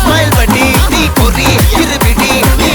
Smile buddy, நீ பொறி, இருபிடி, நீ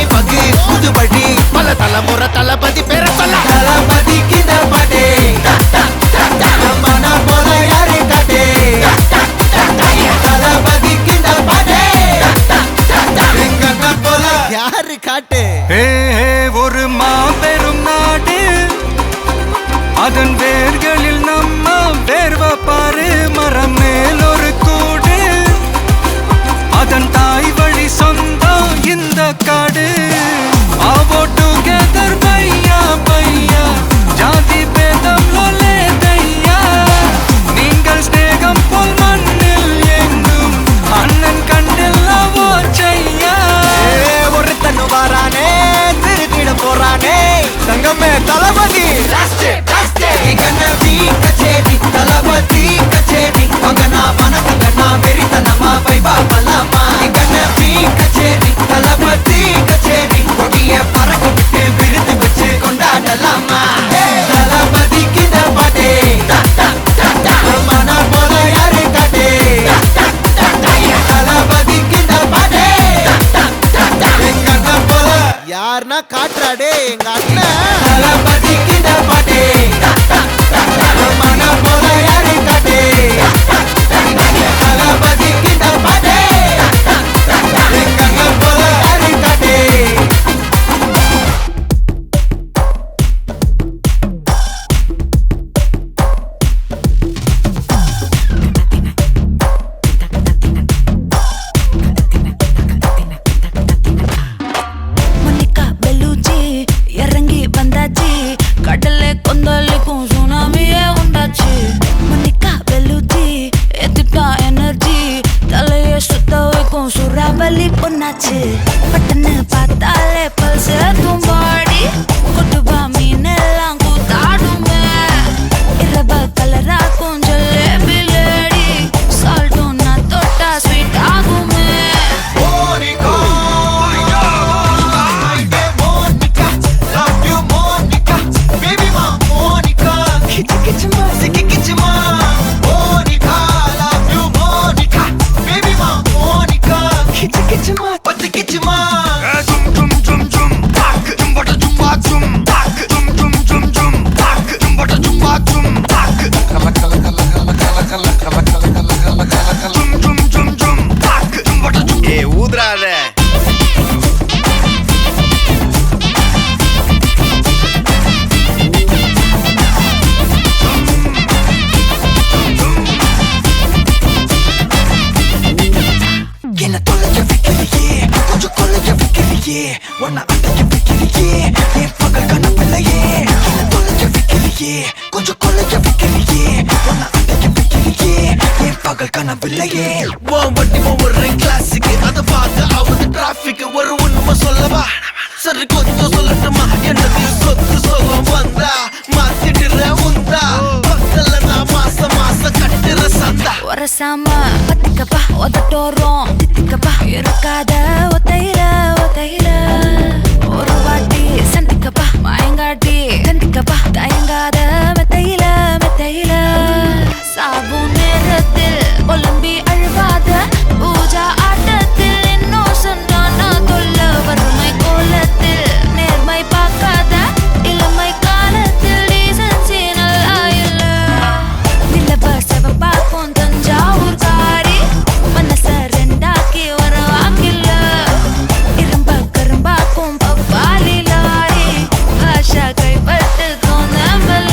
டே எங்க அண்ணன் தளபதி கிட்ட பாட்டே மன போல யாரு காட்டே தளபதி கிட்ட பாட்டே எங்க அண்ணன் போல யாரு காட்டே கடலே கொந்தளிக்கும் சுனாமியே உண்டாச்சு மணிக்கா வெளுச்சி எத்துட்டா எனர்ஜி தலைய சுத்த வைக்கும் சுறாவலி பொண்ணாச்சு பட்டன்னு பார்த்தாலே பல்ஸ் தும்பாடி கொட்டுவா மீனெல்லாம் கூத்தாடுமே இரவ கலராக்கும் ஜல்லேபி லேடி சால்ட்டும் நான் தொட்டா ஸ்வீட் ஆகுமே உன்னை அடைக்க வைக்கிறியே என் பகல் கனவில்லையே என்ன தொலைக்க வைக்கிறியே கொஞ்சம் கொலைக்க வைக்கிறியே உன்னை அடைக்க வைக்கிறியே என் பகல் கனவில்லையே வண்டி ஒவ்வொரு கிளாஸுக்கு அதை பார்க்க ஆகுது டிராபிக் ஒரு உண்மை சொல்லவா சரி கொஞ்சம் சொல்லட்டுமா என்னது சொத்து சொல்லம் வந்தா மாத்திடுற உந்தா பக்கல நான் மாசம் கட்டுற சந்தா ஒரசாம பத்திக்கப்பா ஒதட்டோரம் தித்திக்கப்பா இருக்காத ஒத்தையில ஒரு வாட்டி சந்திக்கப்பா மாயங்காட்டி கந்திக்கப்பா தயங்காத மெத்தையில சாபு நேரத்தில் ஒலிம்பி அழுவாத பூஜா ஆட்டத்தில் இன்னும் சொன்னானா தொல்ல வறுமை கோலத்தில் நேர்மை பார்க்காத இளமை காலத்தில் டீசன்சி நல்லா இல்ல நிலவ செவப்பாக்கும் தஞ்சாவூர் காரி மனச ரெண்டாக்கி வர வாக்கில்ல இரும்ப கரும்பாக்கும் பப்பாலி லாரி ஆஷா கைப்பட்டுக்கும் நம்பல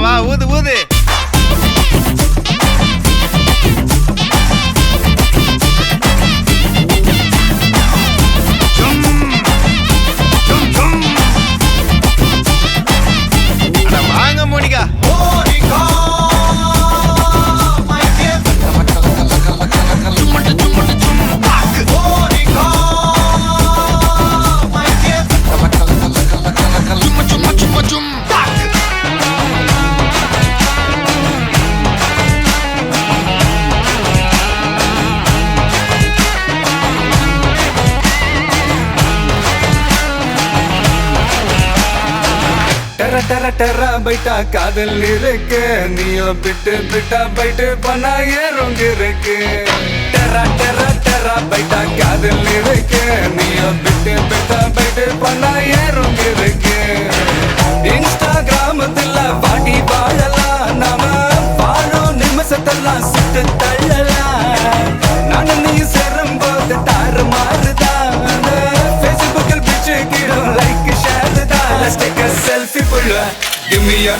வா ஊது ஊது வாங்க மோனிகா டெரா பைட்டா காதல் இருக்கு நீயோ பிட்டா பைட்டு பண்ணா ஏறுங்க இருக்கு டெரா பைட்டா காதல் இருக்கு நீயோ பிட்டா பைட்டு பண்ணா ஏறுங்க இருக்கு இன்ஸ்டாகிராமத்துல வாடி வாழலாம் நாம வாழும் நிமிஷத்தெல்லாம் சுட்டு தள்ளலாம் நானும் நீ சேரும் போது தாறு மாறுதான் ஃபேஸ்புக்கில் பிச்சு கீழும் லைக் ஷேர் தான் Let's take a selfie pulla, give me a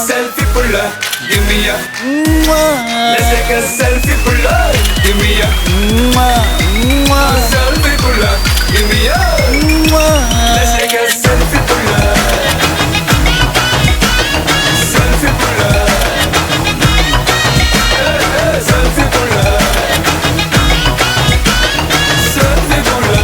selfie pulla, give me a Let's take a selfie pulla, give me a selfie pulla, give me a Let's take a selfie pulla, selfie pulla, selfie pulla, selfie pulla.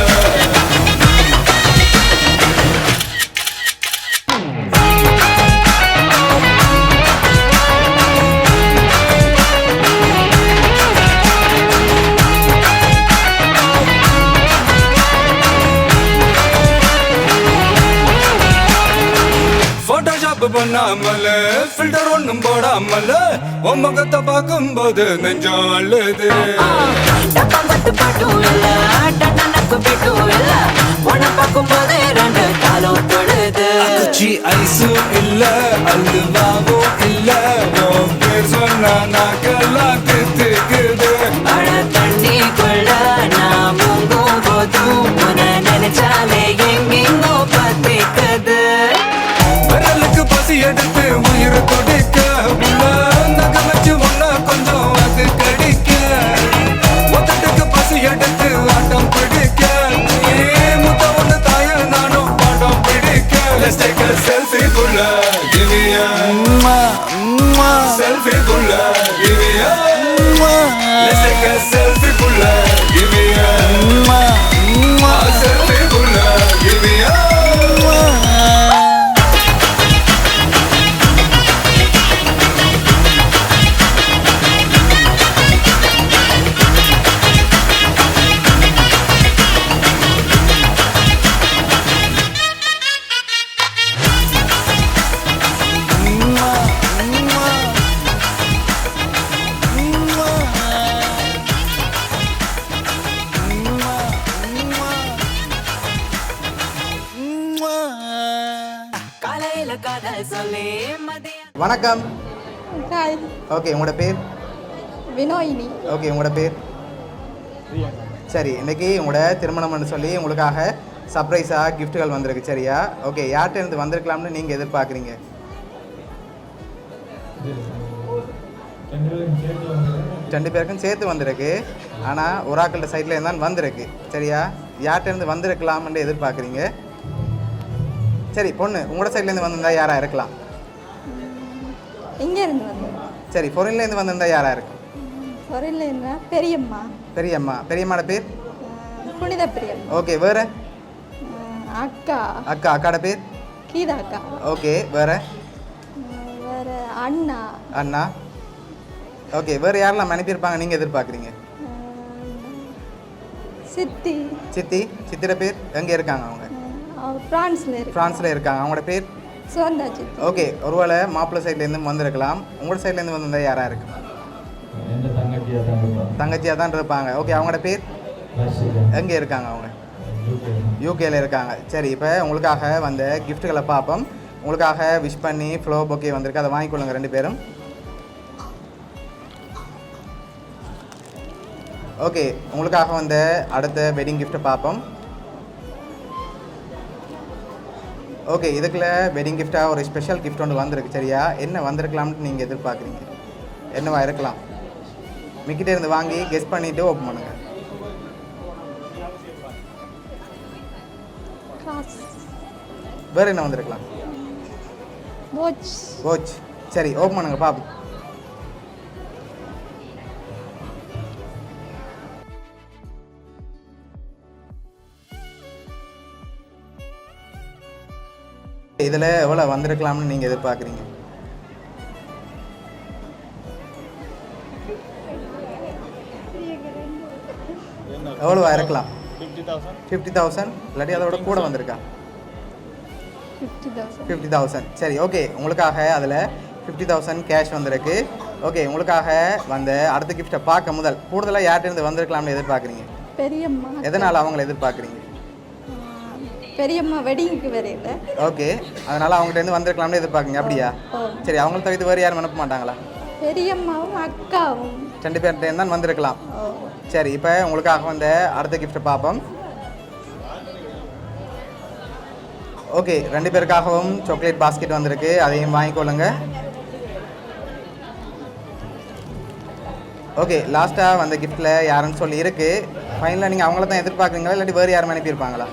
பண்ணாமல filter ஒண்ணும் போடாமல உன் முகத்தை பார்க்கும்போது நெஞ்சம் அழுது டப்பாங்கட்டு பாட்டும் இல்ல டன்னக்கு பீட்டும் இல்ல உன்னை பார்க்கும்போது ரெண்டு காலம் தொழுது குச்சி ஐஸும் இல்ல அல்வாவும் இல்ல உன் பேர் சொன்னா நாக்கெல்லாம் தித்துக்குது மழ தண்ணிக்குள்ள நான் முங்கும் போதும் உன்னை நினைச்சாலே எங்கெங்கோ பத்திக்குது விரலுக்கு பசி எடுத்து உயிர் துடிக்க உள்ள நகை வச்சு ஒன்னா கொஞ்சம் அது கடிக்க மொத்தத்துக்கு பசி எடுத்து ஆட்டம் பிடிக்க முத்த ஒண்ணு தாய நானும் பாடம் பிடிக்க Let's take a selfie புள்ள give me a selfie புள்ள give me a Let's take a selfie புள்ள give me a selfie புள்ள give me a காலையில காதல் சொல்லி மதியம் வணக்கம். ஹாய், ஓகே, உங்களோட பேர்? வினோயினி. ஓகே, உங்களோட பேர்? சரி, இன்னைக்கு உங்களோட திருமணம்னு சொல்லி உங்களுக்காக சர்ப்ரைஸாக கிஃப்ட்டுகள் வந்திருக்கு. சரியா? ஓகே, யார்கிட்ட இருந்து வந்திருக்கலாம்னு நீங்கள் எதிர்பார்க்குறீங்க? ரெண்டு பேருக்கும் சேர்த்து வந்திருக்கு. ஆனால் ஒரு ஆக்கள சைடில் இருந்தால் வந்திருக்கு. சரியா? யார்கிட்ட இருந்து வந்திருக்கலாம்னு எதிர்பார்க்குறீங்க? சரி, பொண்ணு உங்களோட சைட்லேருந்து வந்திருந்தா யாராக இருக்கலாம்? எங்கே இருந்து வந்தோம்? சரி, பொருள்லேருந்து வந்திருந்தா யாராக இருக்கும்? பொருள் என்ன? பெரியம்மா. பெரியம்மா. பெரியம்மாட பேர்? புனித பிரியம்மா. ஓகே, வேறு? அக்கா. அக்கா. அக்காட பேர்? கீதா அக்கா. ஓகே, வேறு? வேற அண்ணா. அண்ணா. ஓகே, வேறு யாரெல்லாம் அனுப்பியிருப்பாங்க நீங்கள் எதிர்பார்க்குறீங்க? சித்தி. சித்தி. சித்திர பேர்? எங்கே இருக்காங்க அவங்க? ஃப்ரான்ஸில் இருக்கு. ஃப்ரான்ஸில் இருக்காங்க. அவங்களோட பேர்? சுவந்தா சித்தி. ஓகே, ஒருவேளை மாப்பிள்ளை சைட்லேருந்து வந்திருக்கலாம். உங்களோட சைட்லேருந்து வந்திருந்தா யாராக இருக்கு? தங்கச்சியாக தான் இருப்பாங்க. ஓகே, அவங்களோட பேர்? எங்கே இருக்காங்க அவங்க? யூகேல இருக்காங்க. சரி, இப்போ உங்களுக்காக வந்த கிஃப்ட்டுகளை பார்ப்போம். உங்களுக்காக விஷ் பண்ணி ஃப்ளோ பொக்கே வந்திருக்கு, அதை வாங்கிக்கொள்ளுங்க ரெண்டு பேரும். ஓகே, உங்களுக்காக வந்த அடுத்த வெட்டிங் கிஃப்ட்டை பார்ப்போம். ஓகே, இதுக்குள்ள வெட்டிங் கிஃப்டாக ஒரு ஸ்பெஷல் கிஃப்ட் ஒன்று வந்திருக்கு. சரியா? என்ன வந்திருக்கலாம்னு நீங்கள் எதிர்பார்க்குறீங்க? என்னவா இருக்கலாம்? மிக்கிட்டே இருந்து வாங்கி கெஸ் பண்ணிவிட்டு ஓப்பன் பண்ணுங்கள். காசு. வேறு என்ன வந்திருக்கலாம்? வாட்ச். வாட்ச். சரி, ஓப்பன் பண்ணுங்க பார்ப்போம். இதில் எவ்வளோ வந்திருக்கலாம்னு நீங்கள் எதிர்பார்க்குறீங்க? எவ்வளோவா இருக்கலாம்? 50,000 இல்லாட்டி அதோட கூட வந்திருக்கா? 50,000. 50,000. சரி, ஓகே, உங்களுக்காக அதில் 50,000 கேஷ் வந்திருக்கு. ஓகே, உங்களுக்காக வந்த அடுத்த கிஃப்ட்டை பார்க்க முதல் கூடுதலாக யார்கிட்ட வந்திருக்கலாம்னு எதிர்பார்க்குறீங்க? பெரியம்மா. எதனால் அவங்கள எதிர்பார்க்குறீங்க? பெரியம்மா வெட்டிங்க்கு வரையில. ஓகே, அதனால் அவங்ககிட்ட வந்திருக்கலாம்னு எதிர்பார்க்குறீங்க. அப்படியா? சரி, அவங்கள தவிர்த்து வேறு யாரும் அனுப்ப மாட்டாங்களா? பெரியம்மாவும் அக்காவும் ரெண்டு பேர்கிட்ட தான் வந்திருக்கலாம். சரி, இப்போ உங்களுக்காக வந்த அடுத்த கிஃப்ட்டை பார்ப்போம். ஓகே, ரெண்டு பேருக்காகவும் சாக்லேட் பாஸ்கெட் வந்திருக்கு, அதையும் வாங்கிக்கொள்ளுங்க. ஓகே, லாஸ்ட்டாக வந்த கிஃப்ட்டில் யாருன்னு சொல்லி இருக்குது. ஃபைனலாக நீங்கள் அவங்கள தான் எதிர்பார்க்குறீங்களா இல்லாட்டி வேறு யாரும் அனுப்பியிருப்பாங்களா?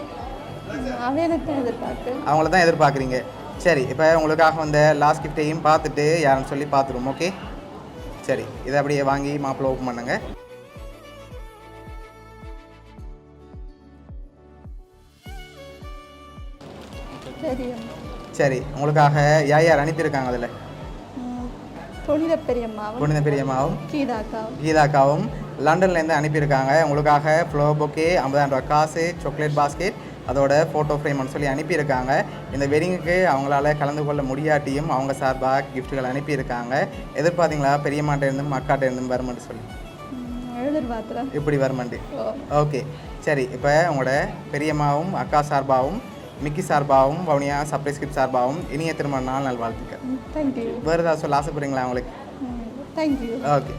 அவங்கள தான் எதிர்பார்க்குறீங்க. சரி, இப்போ உங்களுக்காக வந்த லாஸ்ட் கிஃப்ட்டையும் பார்த்துட்டு யாருன்னு சொல்லி பார்த்துருவோம். ஓகே, சரி, இதை அப்படியே வாங்கி மாப்பிள்ளை ஓப்பன் பண்ணுங்க. சரி, உங்களுக்காக யார் அனுப்பியிருக்காங்க? அதில் புனித பெரியம்மாவும் கீதாக்காவும் லண்டன்லேருந்து அனுப்பியிருக்காங்க. உங்களுக்காக ஃப்ளோ பொக்கே, 50,000 ரூபா காசு, சாக்லேட் பாஸ்கெட், அதோட ஃபோட்டோ ஃப்ரேம்னு சொல்லி அனுப்பியிருக்காங்க. இந்த வெட்டிங்குக்கு அவங்களால கலந்து கொள்ள முடியாட்டியும் அவங்க சார்பாக கிஃப்ட்டுகள் அனுப்பியிருக்காங்க. எதிர்பார்த்தீங்களா பெரியம்மாட்ட இருந்தும் அக்காட்ட இருந்தும் வருமென்று சொல்லி? எதிர்பார்த்துறேன். இப்படி வருமெண்டு. ஓகே சரி, இப்போ உங்களோட பெரியம்மாவும் அக்கா சார்பாகவும் மிக்கி சார்பாகவும் வவுனியா சர்ப்ரைஸ் கிஃப்ட் சார்பாகவும் இனிய திருமண நாள் நல்வாழ்த்துக்கள். தேங்க்யூ. வேறு ஏதாவது சொல்ல ஆசைப்படுறீங்களா உங்களுக்கு? தேங்க்யூ. ஓகே.